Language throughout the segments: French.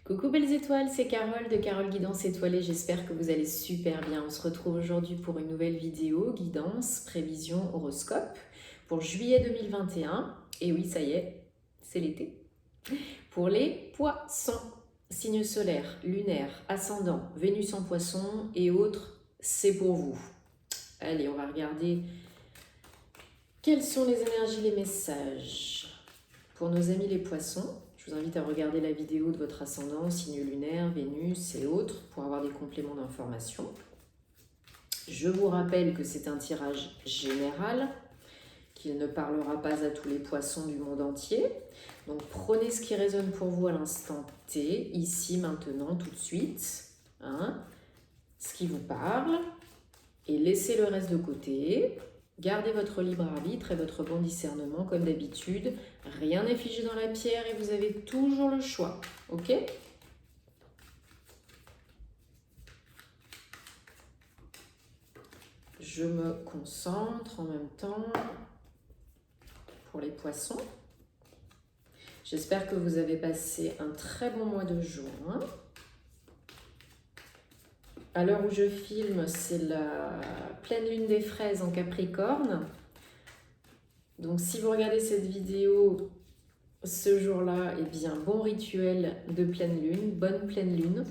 Coucou belles étoiles, c'est Carole de Carole Guidance Étoilée, j'espère que vous allez super bien. On se retrouve aujourd'hui pour une nouvelle vidéo, guidance, prévision, horoscope pour juillet 2021. Et oui, ça y est, c'est l'été. Pour les poissons, signes solaires, lunaires, ascendant, Vénus en poisson et autres, c'est pour vous. Allez, on va regarder quelles sont les énergies, les messages. Pour nos amis les poissons, je vous invite à regarder la vidéo de votre ascendant, signe lunaire, Vénus et autres pour avoir des compléments d'information. Je vous rappelle que c'est un tirage général, qu'il ne parlera pas à tous les poissons du monde entier. Donc prenez ce qui résonne pour vous à l'instant T, ici, maintenant, tout de suite, ce qui vous parle, et laissez le reste de côté. Gardez votre libre arbitre et votre bon discernement comme d'habitude. Rien n'est figé dans la pierre et vous avez toujours le choix. Ok ? Je me concentre en même temps pour les poissons. J'espère que vous avez passé un très bon mois de juin. À l'heure où je filme, c'est la pleine lune des fraises en Capricorne. Donc si vous regardez cette vidéo ce jour-là, eh bien, bon rituel de pleine lune, bonne pleine lune.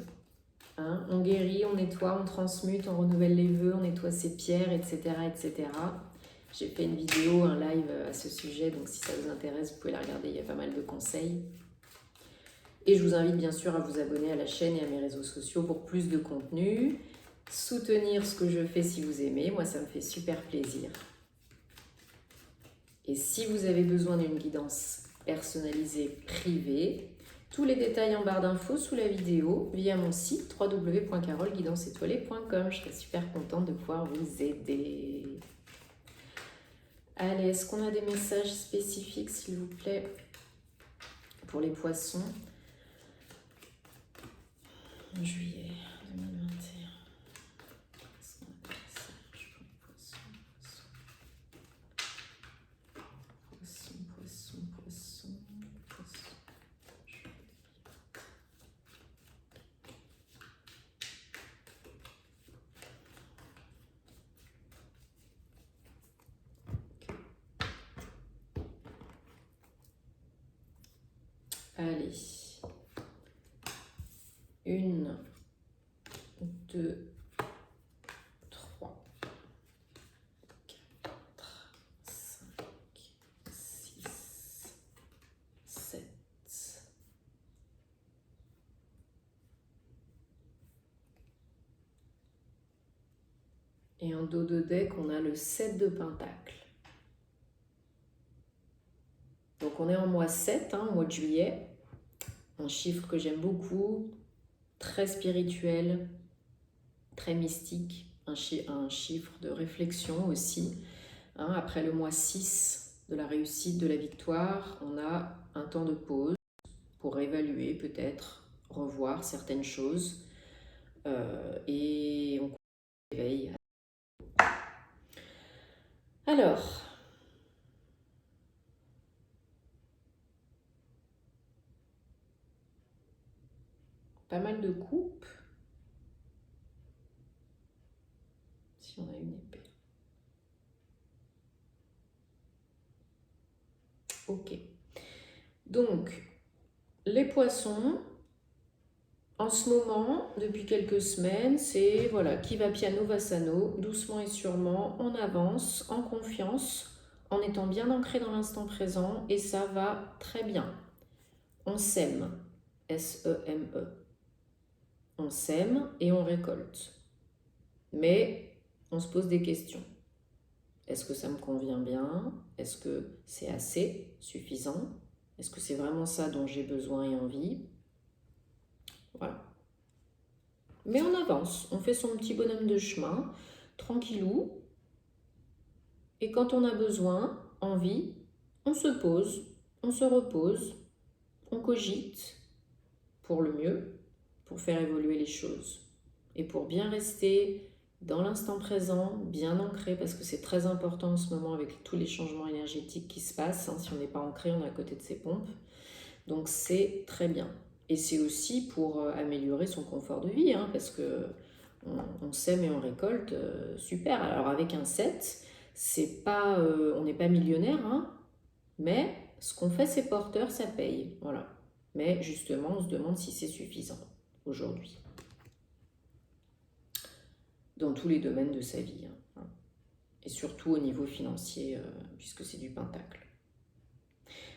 On guérit, on nettoie, on transmute, on renouvelle les vœux, on nettoie ses pierres, etc. etc. J'ai fait une vidéo, un live à ce sujet, donc si ça vous intéresse, vous pouvez la regarder, il y a pas mal de conseils. Et je vous invite bien sûr à vous abonner à la chaîne et à mes réseaux sociaux pour plus de contenu. Soutenir ce que je fais si vous aimez, moi ça me fait super plaisir. Et si vous avez besoin d'une guidance personnalisée privée, tous les détails en barre d'infos sous la vidéo via mon site www.caroleguidanceétoilée.com. Je serai super contente de pouvoir vous aider. Allez, est-ce qu'on a des messages spécifiques s'il vous plaît pour les poissons? Juillet 2021. Est-ce qu'on a des messages pour les poissons? Poisson. Allez. 1, 2, 3, 4, 5, 6, 7. Et en dos de deck, on a le 7 de Pentacle. Donc on est en mois 7, mois de juillet. Un chiffre que j'aime beaucoup, très spirituel, très mystique. Un chiffre de réflexion aussi. Après le mois 6 de la réussite, de la victoire, on a un temps de pause pour évaluer peut-être, revoir certaines choses. Et on éveille. Alors, pas mal de coupes. Si on a une épée. Ok. Donc, les poissons, en ce moment, depuis quelques semaines, c'est voilà, qui va piano va sano, doucement et sûrement, on avance, en confiance, en étant bien ancré dans l'instant présent, et ça va très bien. On sème, S-E-M-E. On sème et on récolte. Mais on se pose des questions. Est-ce que ça me convient bien? Est-ce que c'est assez, suffisant? Est-ce que c'est vraiment ça dont j'ai besoin et envie? Voilà. Mais on avance, on fait son petit bonhomme de chemin, tranquillou. Et quand on a besoin, envie, on se pose, on se repose, on cogite pour le mieux, pour faire évoluer les choses. Et pour bien rester dans l'instant présent, bien ancré, parce que c'est très important en ce moment avec tous les changements énergétiques qui se passent. Si on n'est pas ancré, on est à côté de ses pompes. Donc c'est très bien. Et c'est aussi pour améliorer son confort de vie, hein, parce que on sème et on récolte, super. Alors avec un 7, c'est pas, on n'est pas millionnaire, hein, mais ce qu'on fait, c'est porteur, ça paye. Voilà. Mais justement, on se demande si c'est suffisant aujourd'hui, dans tous les domaines de sa vie, hein. Et surtout au niveau financier, puisque c'est du pentacle.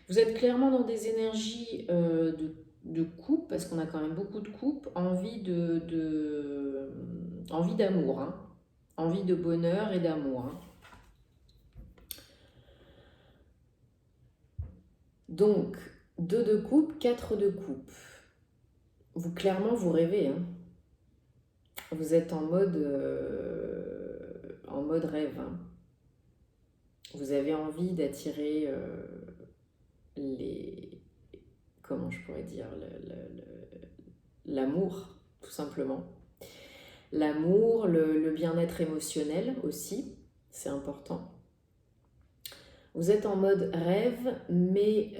Vous êtes clairement dans des énergies de couple, parce qu'on a quand même beaucoup de couples, envie envie d'amour, hein. Envie de bonheur et d'amour, hein. Donc, 2 de coupe, 4 de coupe. Vous, clairement, vous rêvez, hein. Vous êtes en mode rêve, hein. Vous avez envie d'attirer les... Comment je pourrais dire, l'amour, tout simplement. L'amour, le bien-être émotionnel aussi, c'est important. Vous êtes en mode rêve, mais...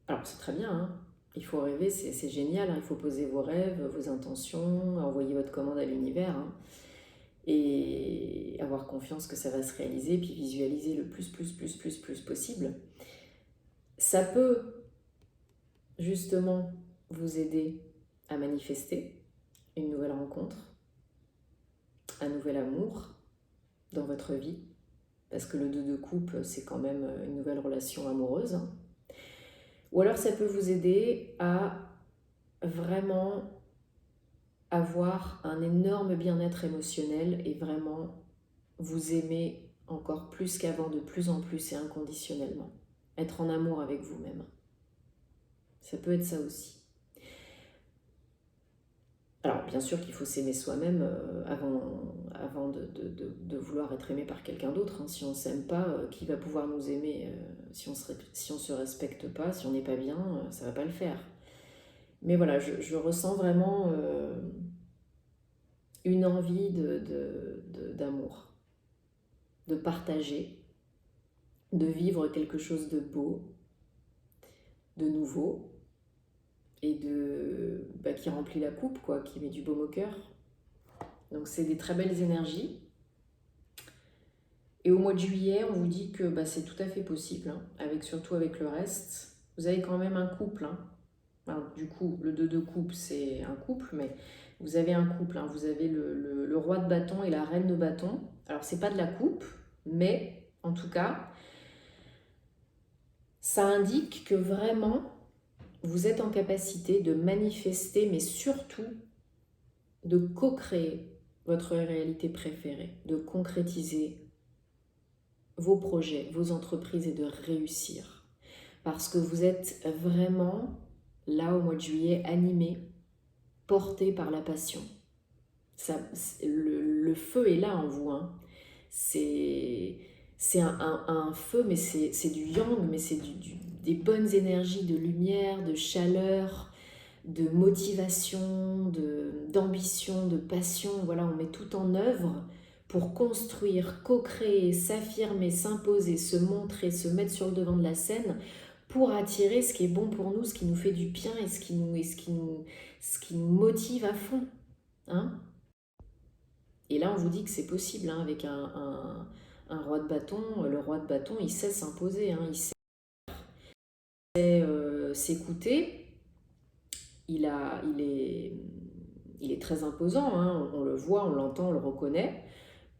alors, c'est très bien, hein. Il faut rêver, c'est génial, hein. Il faut poser vos rêves, vos intentions, envoyer votre commande à l'univers, hein. Et avoir confiance que ça va se réaliser, puis visualiser le plus possible. Ça peut justement vous aider à manifester une nouvelle rencontre, un nouvel amour dans votre vie, parce que le 2 de coupe, c'est quand même une nouvelle relation amoureuse, hein. Ou alors ça peut vous aider à vraiment avoir un énorme bien-être émotionnel et vraiment vous aimer encore plus qu'avant, de plus en plus et inconditionnellement. Être en amour avec vous-même. Ça peut être ça aussi. Alors, bien sûr qu'il faut s'aimer soi-même avant de vouloir être aimé par quelqu'un d'autre, hein. Si on ne s'aime pas, qui va pouvoir nous aimer si on se respecte pas, si on n'est pas bien, ça ne va pas le faire. Mais voilà, je ressens vraiment une envie d'amour, de partager, de vivre quelque chose de beau, de nouveau, et qui remplit la coupe, quoi, qui met du baume au cœur. Donc c'est des très belles énergies. Et au mois de juillet, on vous dit que c'est tout à fait possible, hein, surtout avec le reste. Vous avez quand même un couple, hein. Enfin, du coup, le 2 de coupe, c'est un couple, mais vous avez un couple, hein. Vous avez le roi de bâton et la reine de bâton. Alors, c'est pas de la coupe, mais en tout cas, ça indique que vraiment, vous êtes en capacité de manifester, mais surtout de co-créer votre réalité préférée, de concrétiser vos projets, vos entreprises et de réussir. Parce que vous êtes vraiment, là, au mois de juillet, animé, porté par la passion. Ça, le feu est là en vous, hein. C'est un feu, mais c'est du yang, mais c'est des bonnes énergies de lumière, de chaleur, de motivation, d'ambition, de passion. Voilà, on met tout en œuvre pour construire, co-créer, s'affirmer, s'imposer, se montrer, se mettre sur le devant de la scène pour attirer ce qui est bon pour nous, ce qui nous fait du bien et ce qui nous motive à fond, hein. Et là, on vous dit que c'est possible, hein, avec un roi de bâton. Le roi de bâton, il sait s'imposer, hein, il sait s'écouter. Il est très imposant, hein, on le voit, on l'entend, on le reconnaît.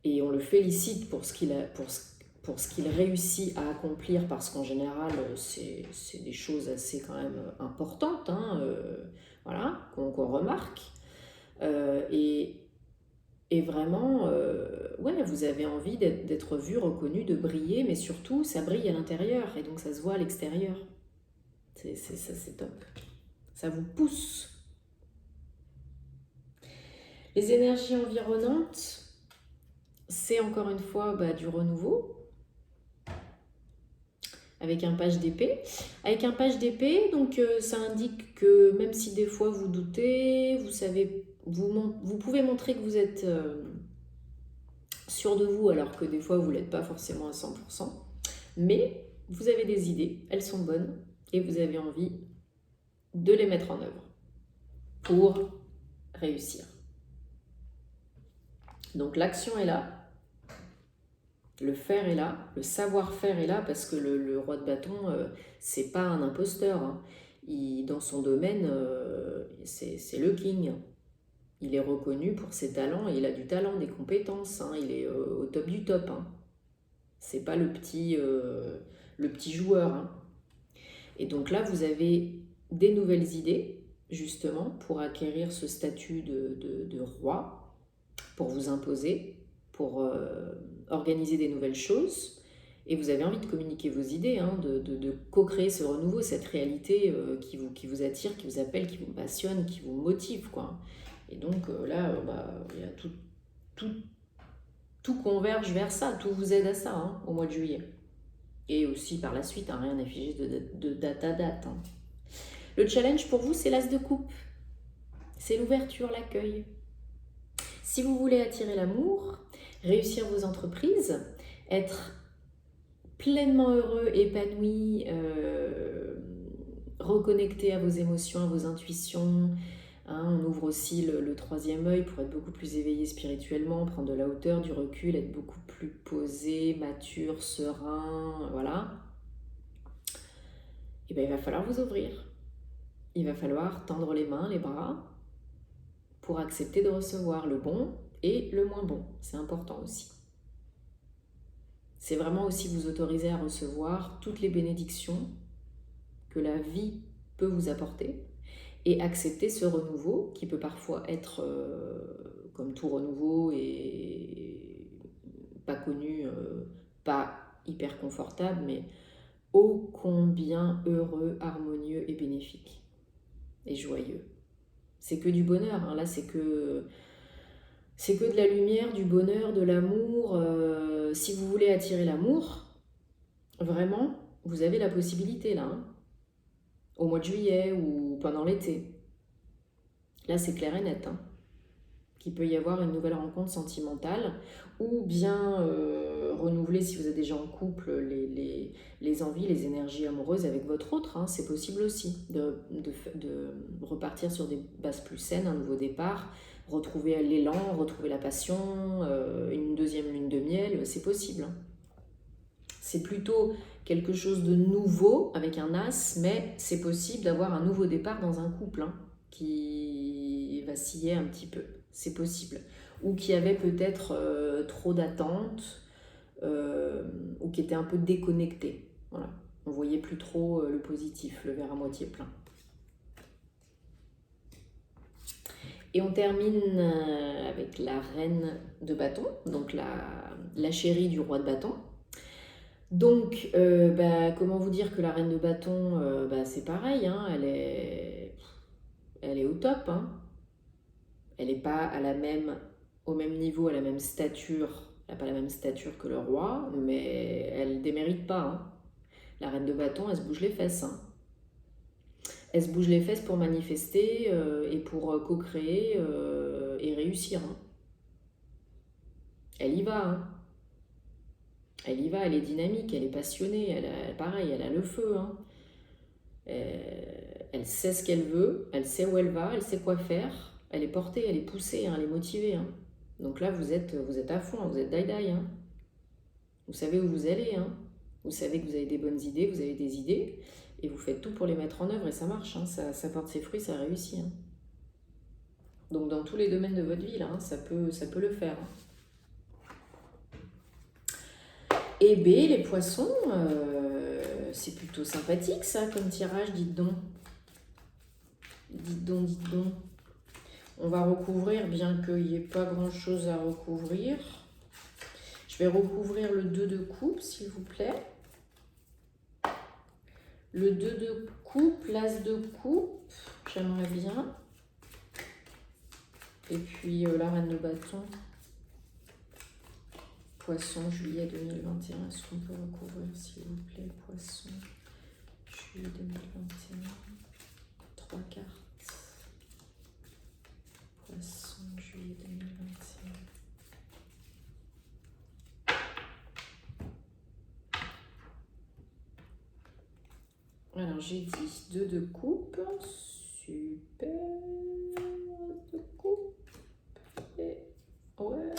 Et on le félicite pour ce qu'il réussit à accomplir, parce qu'en général, c'est des choses assez quand même importantes, hein, voilà, qu'on remarque. Et vraiment, ouais, vous avez envie d'être vu, reconnu, de briller, mais surtout, ça brille à l'intérieur, et donc ça se voit à l'extérieur. C'est top. Ça vous pousse. Les énergies environnantes, c'est encore une fois du renouveau, avec un page d'épée. Avec un page d'épée, donc ça indique que même si des fois vous doutez, vous savez, vous pouvez montrer que vous êtes sûr de vous, alors que des fois vous ne l'êtes pas forcément à 100%. Mais vous avez des idées, elles sont bonnes, et vous avez envie de les mettre en œuvre pour réussir. Donc l'action est là, le faire est là, le savoir-faire est là, parce que le roi de bâton, c'est pas un imposteur, hein. Dans son domaine, c'est le king. Il est reconnu pour ses talents, et il a du talent, des compétences, hein. Il est au top du top, hein. C'est pas le petit joueur, hein. Et donc là, vous avez des nouvelles idées, justement, pour acquérir ce statut de roi, pour vous imposer, pour organiser des nouvelles choses. Et vous avez envie de communiquer vos idées, hein, de co-créer ce renouveau, cette réalité qui vous attire, qui vous appelle, qui vous passionne, qui vous motive, quoi. Et donc là, il y a tout converge vers ça, tout vous aide à ça, hein, au mois de juillet. Et aussi par la suite, hein, rien n'est figé de date à date, hein. Le challenge pour vous, c'est l'as de coupe. C'est l'ouverture, l'accueil. Si vous voulez attirer l'amour, réussir vos entreprises, être pleinement heureux, épanoui, reconnecté à vos émotions, à vos intuitions, hein, on ouvre aussi le troisième œil pour être beaucoup plus éveillé spirituellement, prendre de la hauteur, du recul, être beaucoup plus posé, mature, serein, voilà. Et bien il va falloir vous ouvrir. Il va falloir tendre les mains, les bras, pour accepter de recevoir le bon et le moins bon. C'est important aussi. C'est vraiment aussi vous autoriser à recevoir toutes les bénédictions que la vie peut vous apporter et accepter ce renouveau qui peut parfois être, comme tout renouveau, et pas connu, pas hyper confortable, mais ô combien heureux, harmonieux et bénéfique et joyeux. C'est que du bonheur, hein. Là c'est que de la lumière, du bonheur, de l'amour. Si vous voulez attirer l'amour, vraiment, vous avez la possibilité là, hein, au mois de juillet ou pendant l'été. Là c'est clair et net, hein, qu'il peut y avoir une nouvelle rencontre sentimentale, ou bien renouveler, si vous êtes déjà en couple, les envies, les énergies amoureuses avec votre autre, hein. C'est possible aussi de repartir sur des bases plus saines, un nouveau départ, retrouver l'élan, retrouver la passion, une deuxième lune de miel, c'est possible, hein. C'est plutôt quelque chose de nouveau avec un as, mais c'est possible d'avoir un nouveau départ dans un couple, hein, qui vacillait un petit peu. C'est possible. Ou qui avait peut-être trop d'attentes, ou qui était un peu déconnecté. Voilà. On ne voyait plus trop le positif, le verre à moitié plein. Et on termine avec la reine de bâton, donc la chérie du roi de bâton. Donc, comment vous dire que la reine de bâton, c'est pareil, hein, elle est au top, hein. Elle n'est pas au même niveau, à la même stature. Elle n'a pas la même stature que le roi, mais elle ne démérite pas, hein. La reine de bâton, elle se bouge les fesses, hein. Elle se bouge les fesses pour manifester et pour co-créer et réussir, hein. Elle y va, hein. Elle y va, elle est dynamique, elle est passionnée, pareil, elle a le feu, hein. Elle sait ce qu'elle veut, elle sait où elle va, elle sait quoi faire, elle est portée, elle est poussée, hein, elle est motivée, hein. Donc là, vous êtes à fond, hein, vous êtes die-die, hein. Vous savez où vous allez, hein. Vous savez que vous avez des bonnes idées, vous avez des idées, et vous faites tout pour les mettre en œuvre, et ça marche, hein, ça porte ses fruits, ça réussit, hein. Donc dans tous les domaines de votre vie, là, hein, ça peut le faire, hein. Et B, les poissons, c'est plutôt sympathique ça comme tirage, dites donc. Dites donc. On va recouvrir, bien qu'il n'y ait pas grand chose à recouvrir. Je vais recouvrir le 2 de coupe, s'il vous plaît. Le 2 de coupe, l'as de coupe, j'aimerais bien. Et puis la reine de bâton. Poisson, juillet 2021. Est-ce qu'on peut recouvrir, s'il vous plaît, poisson, juillet 2021. 3 cartes. Poisson, juillet 2021. Alors j'ai dit 2 de coupe, super, de coupe, et ouais,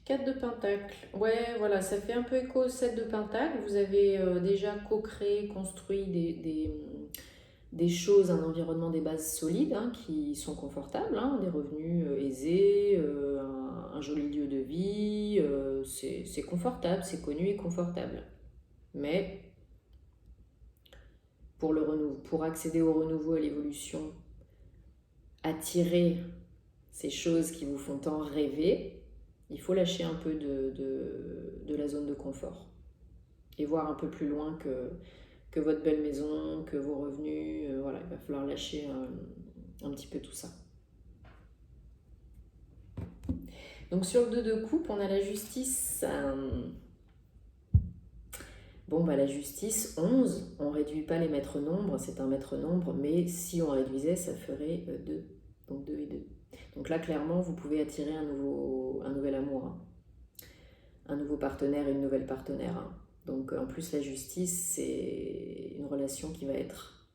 4 de pentacle, ouais voilà, ça fait un peu écho au 7 de pentacle, vous avez déjà co-créé, construit des choses, un environnement, des bases solides hein, qui sont confortables, hein, des revenus aisés, un joli lieu de vie, c'est confortable, c'est connu et confortable. Mais pour accéder au renouveau, à l'évolution, attirer ces choses qui vous font tant rêver, il faut lâcher un peu de la zone de confort et voir un peu plus loin que votre belle maison, que vos revenus. Voilà, il va falloir lâcher un petit peu tout ça. Donc sur le 2 de coupe, on a la justice. Bon, bah la justice, 11, on ne réduit pas les maîtres nombres, c'est un maître nombre, mais si on réduisait, ça ferait 2. Donc 2 et 2. Donc là, clairement, vous pouvez attirer un nouvel amour, hein. Un nouveau partenaire et une nouvelle partenaire. Hein. Donc en plus, la justice, c'est une relation qui va être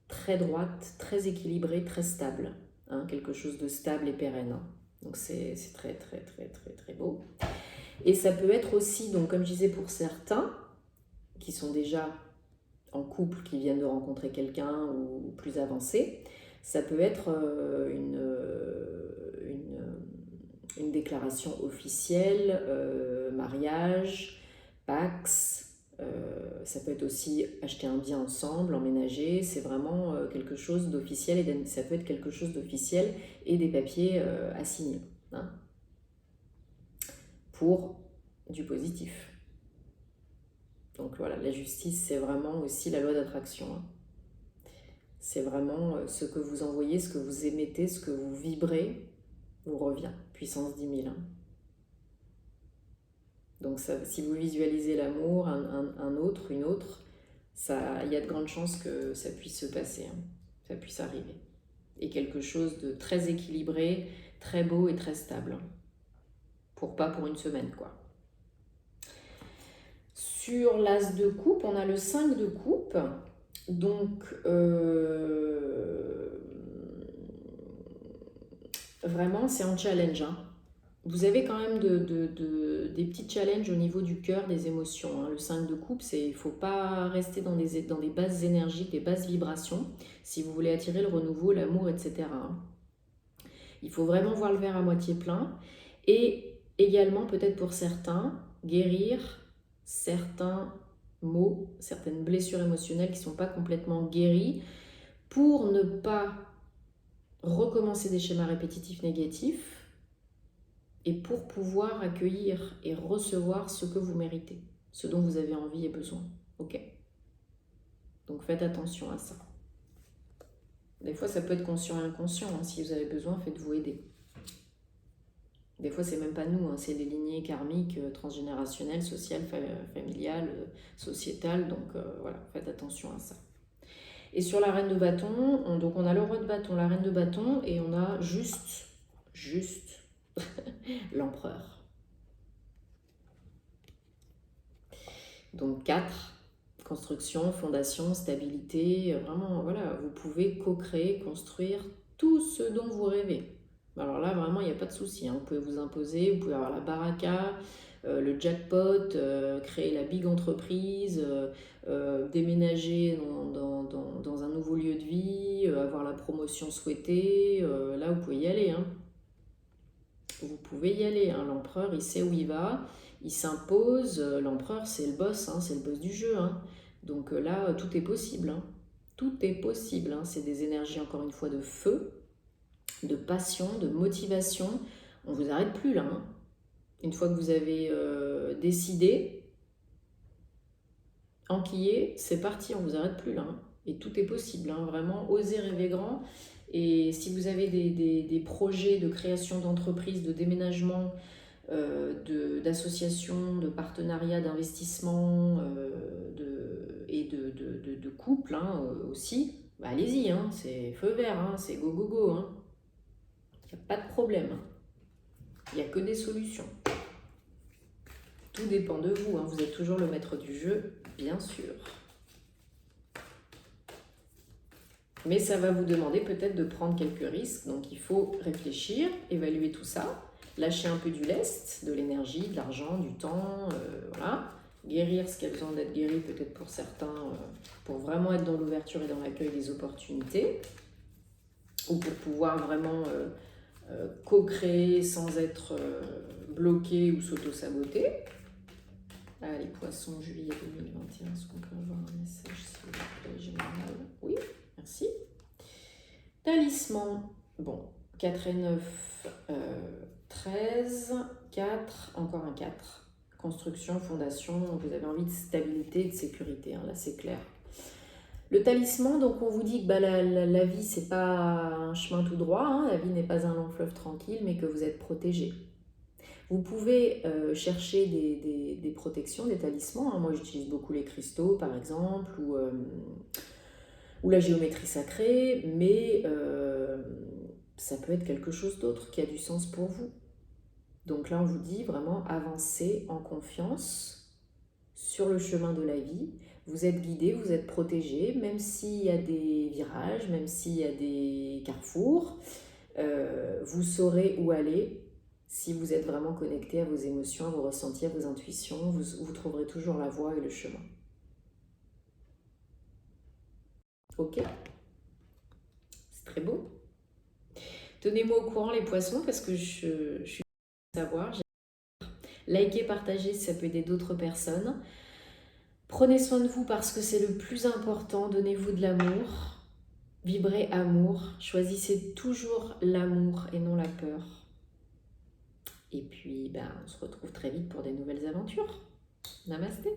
très droite, très équilibrée, très stable. Hein, quelque chose de stable et pérenne. Hein. Donc c'est très, très, très, très, très beau. Et ça peut être aussi, donc comme je disais, pour certains qui sont déjà en couple, qui viennent de rencontrer quelqu'un ou plus avancé, ça peut être une déclaration officielle, mariage, Pax, ça peut être aussi acheter un bien ensemble, emménager, c'est vraiment quelque chose d'officiel et ça peut être quelque chose d'officiel et des papiers à signer hein, pour du positif. Donc voilà, la justice, c'est vraiment aussi la loi d'attraction. Hein. C'est vraiment ce que vous envoyez, ce que vous émettez, ce que vous vibrez, vous revient. Puissance 10 000. Hein. Donc ça, si vous visualisez l'amour, un autre, une autre, il y a de grandes chances que ça puisse se passer, hein, ça puisse arriver. Et quelque chose de très équilibré, très beau et très stable. Pas pour une semaine, quoi. Sur l'as de coupe, on a le 5 de coupe. Donc, vraiment, c'est un challenge. Hein. Vous avez quand même des petits challenges au niveau du cœur, des émotions. Hein. Le 5 de coupe, il ne faut pas rester dans des bases énergiques, des bases vibrations, si vous voulez attirer le renouveau, l'amour, etc. Hein. Il faut vraiment voir le verre à moitié plein. Et également, peut-être pour certains, guérir certains maux, certaines blessures émotionnelles qui ne sont pas complètement guéries, pour ne pas recommencer des schémas répétitifs négatifs, et pour pouvoir accueillir et recevoir ce que vous méritez, ce dont vous avez envie et besoin. Ok. Donc faites attention à ça. Des fois, ça peut être conscient et inconscient. Hein. Si vous avez besoin, faites-vous aider. Des fois, c'est même pas nous, hein. C'est les lignées karmiques, transgénérationnelles, sociales, familiales, sociétales. Donc voilà, faites attention à ça. Et sur la reine de bâton, donc on a le roi de bâton, la reine de bâton, et on a juste l'empereur. Donc 4, construction, fondation, stabilité, vraiment, voilà, vous pouvez co-créer, construire tout ce dont vous rêvez. Alors là, vraiment, il n'y a pas de souci, hein. Vous pouvez vous imposer, vous pouvez avoir la baraka, le jackpot, créer la big entreprise, déménager dans un nouveau lieu de vie, avoir la promotion souhaitée, là, vous pouvez y aller, hein. Vous pouvez y aller, hein. L'empereur, il sait où il va, il s'impose. L'empereur, c'est le boss, hein, c'est le boss du jeu. Hein. Donc là, tout est possible. Hein. Tout est possible. Hein. C'est des énergies, encore une fois, de feu, de passion, de motivation. On ne vous arrête plus là. Hein. Une fois que vous avez décidé, enquillé, c'est parti, on ne vous arrête plus là. Hein. Et tout est possible. Hein. Vraiment, osez rêver grand. Et si vous avez des projets de création d'entreprise, de déménagement, d'associations, de partenariats, d'investissement et de couple hein, aussi, bah allez-y, hein, c'est feu vert, hein, c'est go go go. Hein. Il n'y a pas de problème. Il n'y a que des solutions. Tout dépend de vous. Hein. Vous êtes toujours le maître du jeu, bien sûr. Mais ça va vous demander peut-être de prendre quelques risques, donc il faut réfléchir, évaluer tout ça, lâcher un peu du lest, de l'énergie, de l'argent, du temps, voilà. Guérir ce qui a besoin d'être guéri peut-être pour certains, pour vraiment être dans l'ouverture et dans l'accueil des opportunités, ou pour pouvoir vraiment co-créer sans être bloqué ou s'auto-saboter. Ah, les poissons, juillet 2021, est-ce qu'on peut avoir un message s'il vous plaît, général? Oui, merci. Talisman, bon, 4 et 9, 13, 4, encore un 4. Construction, fondation, vous avez envie de stabilité et de sécurité, hein, là c'est clair. Le talisman, donc on vous dit que bah, la vie c'est pas un chemin tout droit, hein, la vie n'est pas un long fleuve tranquille, mais que vous êtes protégé. Vous pouvez chercher des protections, des talismans, hein. Moi j'utilise beaucoup les cristaux par exemple, ou la géométrie sacrée, mais ça peut être quelque chose d'autre qui a du sens pour vous. Donc là, on vous dit vraiment avancez en confiance sur le chemin de la vie. Vous êtes guidé, vous êtes protégé, même s'il y a des virages, même s'il y a des carrefours, vous saurez où aller. Si vous êtes vraiment connecté à vos émotions, à vos ressentis, à vos intuitions, vous trouverez toujours la voie et le chemin. Ok? C'est très beau. Tenez-moi au courant les poissons parce que je suis savoir. Likez, partagez si ça peut aider d'autres personnes. Prenez soin de vous parce que c'est le plus important. Donnez-vous de l'amour. Vibrez amour. Choisissez toujours l'amour et non la peur. Et puis, on se retrouve très vite pour des nouvelles aventures. Namasté.